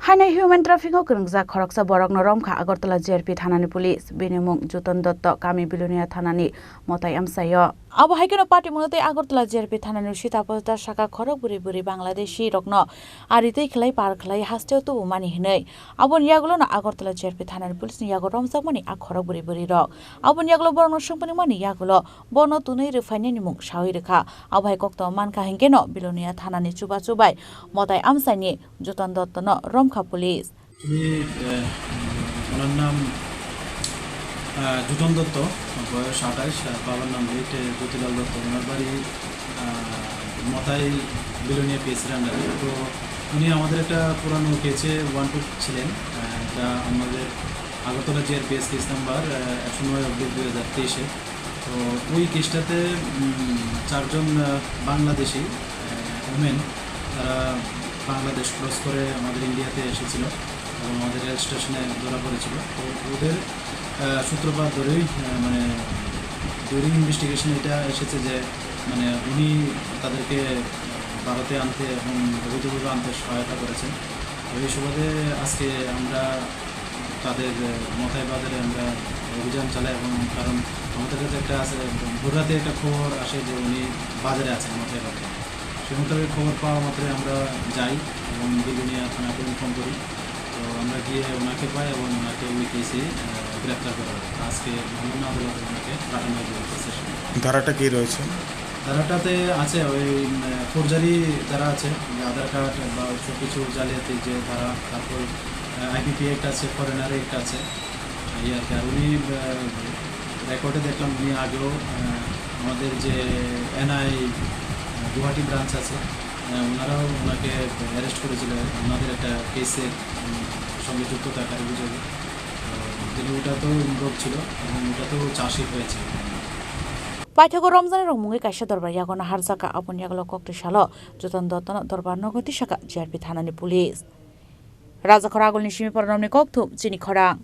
Hainohai human trafficking kwrwngjak Khoroksa Borokno romkha Agartala GRP Thanani police binimung Juton dotto kami bilunia Thanani motai amsayo abo haikeno party monote Agartala GRP Thanani sitapota saka khorok buri buri Bangladeshi rokno aritei khlai par khlai hasteo tu mani hinai abo niagulo na Agartala GRP Thanani police ni yago romsak mani a khorok buri buri rok abo niagulo Borokno sungpani mani yagulo bono tunai refaini nimung shawi rekha abo haikokto mankha hingkeno bilunia Thanani chuba chubai motai amsaini Juton dotto no romkha police ওনার নাম জুটন দত্ত, বয়স 28, বাবার নাম জ্যোতিলাল দত্ত। ওনার বাড়ি মতাই বিলোনিয়া পিএসির আন্ডারে। তো উনি আমাদের একটা পুরানো কেসে 1-2 ছিলেন, যা আমাদের আগরতলা জিআরপিএস কেস নাম্বার 109/2023। তো ওই কেসটাতে 4 জন বাংলাদেশি ওমেন তারা বাংলাদেশ ক্রস করে আমাদের ইন্ডিয়াতে এসেছিল এবং আমাদের রেল স্টেশনে ধরা পড়েছিল। তো ওদের সূত্রপাত ধরেই মানে ডিউরিং ইনভেস্টিগেশন এটা এসেছে যে মানে উনি তাদেরকে ভারতে আনতে এবং অবৈধভাবে আনতে সহায়তা করেছেন। এই সুবাদে আজকে আমরা তাদের মতাই বাজারে আমরা অভিযান চালাই এবং কারণ আমাদের কাছে একটা আছে ভোররাতে একটা খবর আসে যে উনি বাজারে আছেন মতাই বাজারে। সেই মোতাবেক খবর পাওয়া মাত্রই আমরা যাই এবং বিলোনিয়া থানাকে ইনফর্ম করি। তো আমরা গিয়ে ওনাকে পাই এবং ওনাকে ওই কেসে গ্রেপ্তার করা হয়। আজকে বিভিন্ন আদালতে ওনাকে পাঠানো হয়েছে। ধারাটা কী রয়েছে? ধারাটাতে আছে ওই ফৌজদারি যারা আছে আধার কার্ড বা সব কিছু জালিয়াতি যে ধারা, তারপর আইপিপি একটা আছে, ফরেনারে একটা আছে আর কি। আর উনি রেকর্ডে দেখলাম উনি আগেও আমাদের যে এনআই গুয়াহাটি ব্রাঞ্চ আছে ওনারাও ওনাকে অ্যারেস্ট করেছিল ওনাদের একটা কেসের সঙ্গে যুক্ত থাকার অভিযোগে। তিনি ওটাতেও ইনভলভ ছিল এবং ওটাতেও চার্জশিট হয়েছে। Paithako Ramzan rongmungi kaisa dorbar yagona harjaka abon yaglo kokti shalo Juton dotto dorbar nogoti shaka GRP Thanani police Raja Khorang ni simi pornomni kokthum Chini Khorang